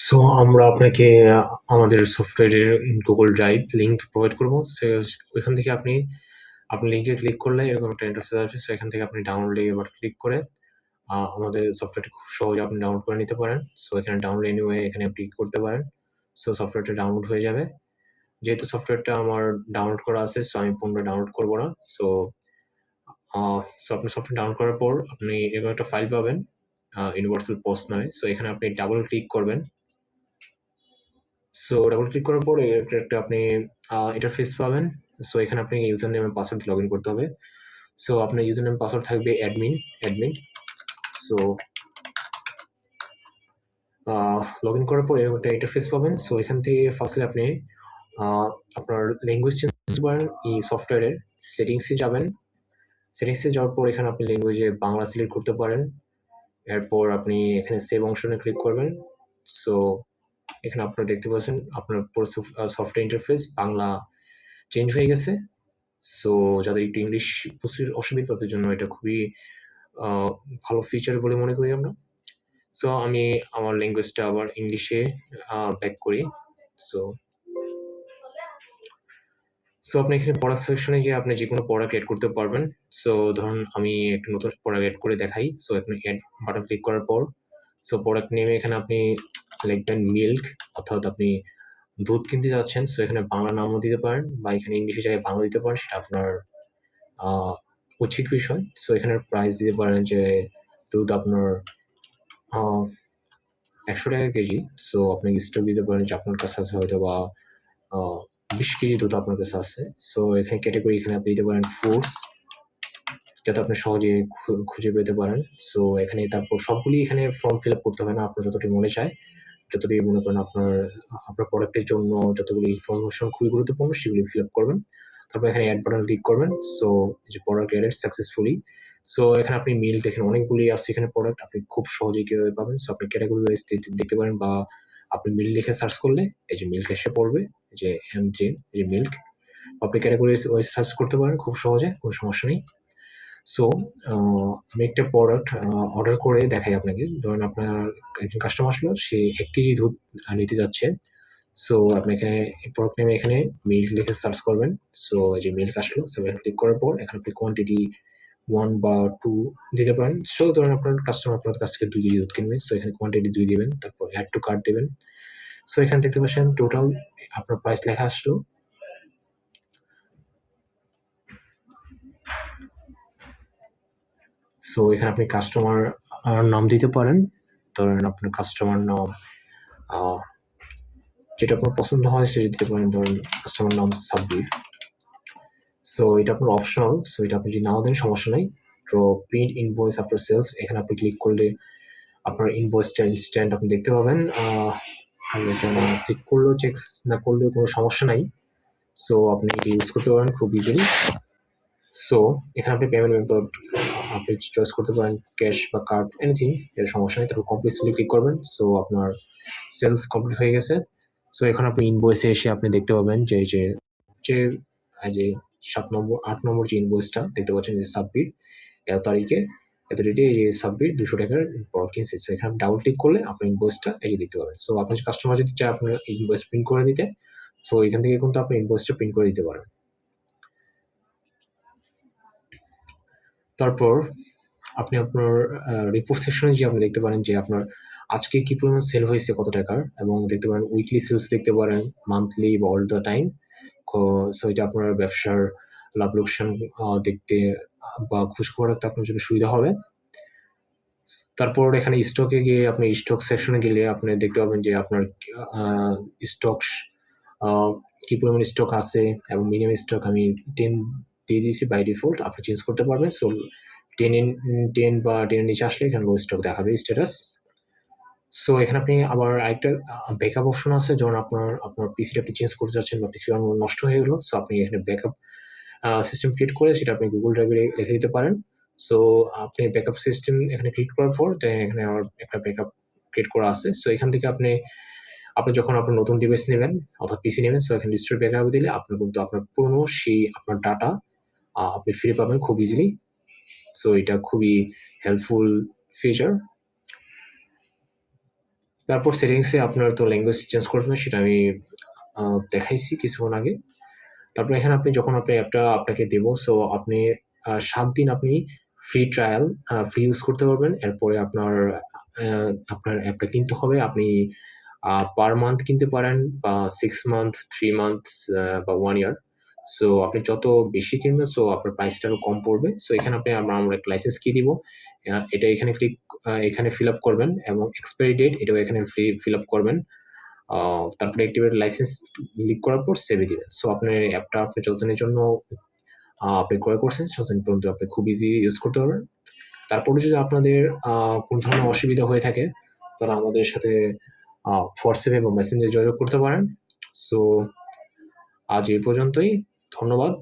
So আমরা আপনাকে আমাদের সফটওয়্যারের Google Drive লিংক প্রোভাইড করব। সো ওইখান থেকে আপনি লিংকে ক্লিক করলে এরকম একটা ইন্টারফেস আসবে। সো এখান থেকে আপনি ডাউনলোড এবার ক্লিক করে আমাদের সফটওয়্যারটি খুব সহজে আপনি ডাউনলোড করে নিতে পারেন। সো এখানে ডাউনলোড এনিওয়ে এখানে আপনি করতে পারেন। সো সফটওয়্যারটা ডাউনলোড হয়ে যাবে। যেহেতু সফটওয়্যারটা আমার ডাউনলোড করা আছে, সো আমি পুনরায় ডাউনলোড করব না। সো আপনি সফটওয়্যার ডাউনলোড করার পর আপনি এরকম একটা ফাইল পাবেন ইউনিভার্সাল পোস্ট নামে। সো এখানে আপনি ডাবল ক্লিক করবেন। সো ডাবল ক্লিক করার পর একটা আপনি ইন্টারফেস পাবেন। সো এখানে আপনি ইউজার নেম এবং পাসওয়ার্ড লগ ইন করতে হবে। সো আপনার ইউজার নেম পাসওয়ার্ড থাকবে অ্যাডমিন। সো লগ ইন করার পর এরকম একটা ইন্টারফেস পাবেন। সো এখান থেকে ফার্স্টলি আপনি আপনার ল্যাঙ্গুয়েজ চেঞ্জ করতে পারেন। এই সফটওয়্যারের সেটিংসে যাবেন। সেটিংসে যাওয়ার পর এখানে আপনি ল্যাঙ্গুয়েজে বাংলা সিলেক্ট করতে পারেন। এরপর আপনি এখানে সেভ অপশনে ক্লিক করবেন। সো এখানে আপনারা দেখতে পাচ্ছেন আপনার পুরো সফটওয়্যার ইন্টারফেস বাংলা চেঞ্জ হয়ে গেছে। সো যাদের একটু ইংলিশ বুঝতে অসুবিধা তাদের জন্য এটা খুবই ভালো ফিচার বলে মনে করি আমরা। সো আমি আমার ল্যাঙ্গুয়েজটা আবার ইংলিশে ব্যাক করি। সো আপনি এখানে প্রোডাক্ট সেকশনে গিয়ে আপনি যেকোনো প্রোডাক্ট এড করতে পারবেন। সো ধরুন আমি একটা নতুন প্রোডাক্ট এড করে দেখাই। সো আপনি এড বাটন ক্লিক করার পর প্রোডাক্ট নেমে এখানে আপনি লিখবেন মিল্ক, অর্থাৎ আপনি দুধ কিনতে যাচ্ছেন। সো এখানে বাংলা নামও দিতে পারেন বা এখানে ইংলিশের জায়গায় বাংলা দিতে পারেন, সেটা আপনার ঐচ্ছিক বিষয়। সো এখানে প্রাইস দিতে পারেন যে দুধ আপনার ১০০ টাকা কেজি। সো আপনি স্টক দিতে পারেন যে আপনার কাছে আছে হয়তো বা ২০ কেজি দুধ আপনার কাছে আছে। সো এখানে ক্যাটাগরি এখানে আপনি দিতে পারেন ফুডস, যাতে আপনি সহজে খুঁজে পেতে পারেন। সো এখানে তারপর সবগুলি এখানে ফর্ম ফিল আপ করতে হবে না, আপনার যতটুকু মনে চায়, যতটুকু মনে করেন আপনার প্রোডাক্টের জন্য যতগুলি ইনফরমেশন খুবই গুরুত্বপূর্ণ সেগুলি ফিল আপ করবেন। তারপর এখানে অ্যাড বাটন ক্লিক করবেন। সো এই যে প্রোডাক্ট অ্যাডেড সাকসেসফুলি। সো এখানে আপনি মিল দেখেন অনেকগুলি আছে এখানে প্রোডাক্ট, আপনি খুব সহজেই কিভাবে পাবেন। সো আপনি ক্যাটাগরি ওয়াইজ দেখতে পারেন বা আপনি মিল লিখে সার্চ করলে এই যে মিল্ক এসে পড়বে, যে এমজি যে মিল্ক। আপনি ক্যাটাগরি ওয়াইজ সার্চ করতে পারেন খুব সহজে, কোনো সমস্যা নেই। সো আমি একটা প্রোডাক্ট অর্ডার করে দেখাই আপনাকে। ধরুন আপনার একজন কাস্টমার আসলো, সে ১ কেজি দুধ নিতে যাচ্ছে। সো আপনি এখানে প্রোডাক্ট নেমে এখানে মিল্ক লিখে সার্চ করবেন। সো এই যে মিল্ক আসলো। সো এখানে ক্লিক করার পর এখানে আপনি কোয়ান্টিটি 1 বা 2 দিতে পারেন। সো ধরুন আপনার কাস্টমার আপনার কাছ থেকে ২ কেজি দুধ কিনবে। সো এখানে কোয়ান্টিটি ২ দিবেন। তারপর অ্যাড টু কার্ট দিবেন। সো এখানে দেখতে পাচ্ছেন টোটাল আপনার প্রাইস লেখা আসলো। সো এখানে আপনি কাস্টমার নাম দিতে পারেন। ধরেন আপনার কাস্টমার নাম যেটা আপনার পছন্দ হয় সেটা দিতে পারেন। ধরেন কাস্টমার নাম সাব্বির। সো এটা আপনার অপশনাল। সো এটা আপনি যদি নাও দেন সমস্যা নাই। তো প্রিন্ট ইনভয়েস আফটার সেলস, এখানে আপনি ক্লিক করলে আপনার ইনভয়েসটা ইনস্ট্যান্ট আপনি দেখতে পাবেন। আর এটা ক্লিক করলেও চেক না করলেও কোনো সমস্যা নাই। সো আপনি এটা ইউজ করতে পারেন খুব ইজিলি। সো এখানে আপনি পেমেন্ট মেথড আপনি চয়েস করতে পারেন, ক্যাশ বা কার্ড, এনিথিং, এর সমস্যা নেই। তারপর কমপ্লিটলি ক্লিক করবেন। সো আপনার সেলস কমপ্লিট হয়ে গেছে। সো এখন আপনি ইনভয়েসে এসে আপনি দেখতে পাবেন যে এই যে ৭ নম্বর ৮ নম্বর যে ইনভয়েসটা দেখতে পাচ্ছেন, যে সাব্বির এত তারিখে এত ডেটে এই যে সাব্বির ২০০ টাকার প্রোডাক্ট কিনছে। সো এখানে ডাবল ক্লিক করলে আপনার ইনভয়েসটা এই যে দেখতে পাবেন। সো আপনার কাস্টমার যদি চায় আপনার ইনভয়েস প্রিন্ট করে দিতে, সো এখান থেকে কিন্তু আপনি ইনভয়েসটা প্রিন্ট করে দিতে পারেন। তারপর আপনি আপনার রিপোর্ট সেকশনে গিয়ে আপনি দেখতে পারেন যে আপনার আজকে কি পরিমাণ সেল হয়েছে কত টাকার, এবং দেখতে পারেন উইকলি সেলস দেখতে পারেন, মান্থলি বা অল দ্য টাইম। সো এটা আপনার ব্যবসার লাভ লোকসান দেখতে বা খোঁজখবর রাখতে আপনার জন্য সুবিধা হবে। তারপর এখানে স্টকে গিয়ে আপনি স্টক সেকশনে গেলে আপনি দেখতে পাবেন যে আপনার স্টক কি পরিমাণ স্টক আছে, এবং মিনিমাম স্টক আমি 10 দিয়ে দিয়েছি বাই ডিফল্ট, আপনি চেঞ্জ করতে পারবেন। সো 10 বা 10 এর নিচে আসলে এখানে লো স্টক দেখাবে স্ট্যাটাস। সো এখানে আপনি আবার আরেকটা ব্যাকআপ অপশন আছে। যখন আপনার পিসিটা আপনি চেঞ্জ করতে চাচ্ছেন বা পিসি নষ্ট হয়ে গেল, সো আপনি এখানে ব্যাকআপ সিস্টেম ক্রিয়েট করে সেটা আপনি গুগল ড্রাইভে রেখে দিতে পারেন। সো আপনি ব্যাকআপ সিস্টেম এখানে ক্লিক করার পর এখানে আমার একটা ব্যাকআপ ক্রিয়েট করা আছে। সো এখান থেকে আপনি যখন আপনার নতুন ডিভাইস নেবেন অর্থাৎ পিসি নেবেন, সো এখানে রিস্টোর ব্যাকআপ দিলে আপনার কিন্তু আপনার পুরনো সেই আপনার ডাটা আপনি ফিরে পাবেন খুব ইজিলি। সো এটা খুবই হেল্পফুল ফিচার। তারপর সেটিংসে আপনার তো ল্যাঙ্গুয়েজ চেঞ্জ করবেন, সেটা আমি দেখাইছি কিছুক্ষণ আগে। তারপর এখানে আপনি যখন আপনি অ্যাপটা আপনাকে দেব, সো আপনি 7 দিন আপনি ফ্রি ট্রায়াল ফ্রি ইউজ করতে পারবেন। এরপরে আপনার অ্যাপটা কিনতে হবে। আপনি পার মান্থ কিনতে পারেন বা 6 মান্থ, 3 মান্থ বা 1 ইয়ার। সো আপনি যত বেশি কিনবেন, সো আপনার প্রাইসটা আরো কম পড়বে। সো এখানে আমরা একটা লাইসেন্স কি দিব, এটা এখানে এখানে ফিল আপ করবেন এবং এক্সপায়ারি ডেট এটাও এখানে ফিল আপ করবেন। তারপরে অ্যাক্টিভেট লাইসেন্স ক্লিক করার পর সেভে দিবেন। সো আপনার অ্যাপটা আপনি যতদিনের জন্য আপনি ক্রয় করছেন ততদিন পর্যন্ত আপনি খুব ইজি ইউজ করতে পারবেন। তারপরে যদি আপনাদের কোনো ধরনের অসুবিধা হয়ে থাকে, তাহলে আমাদের সাথে হোয়াটসঅ্যাপে বা মেসেঞ্জারে যোগাযোগ করতে পারেন। সো আজ এই পর্যন্তই। ধন্যবাদ।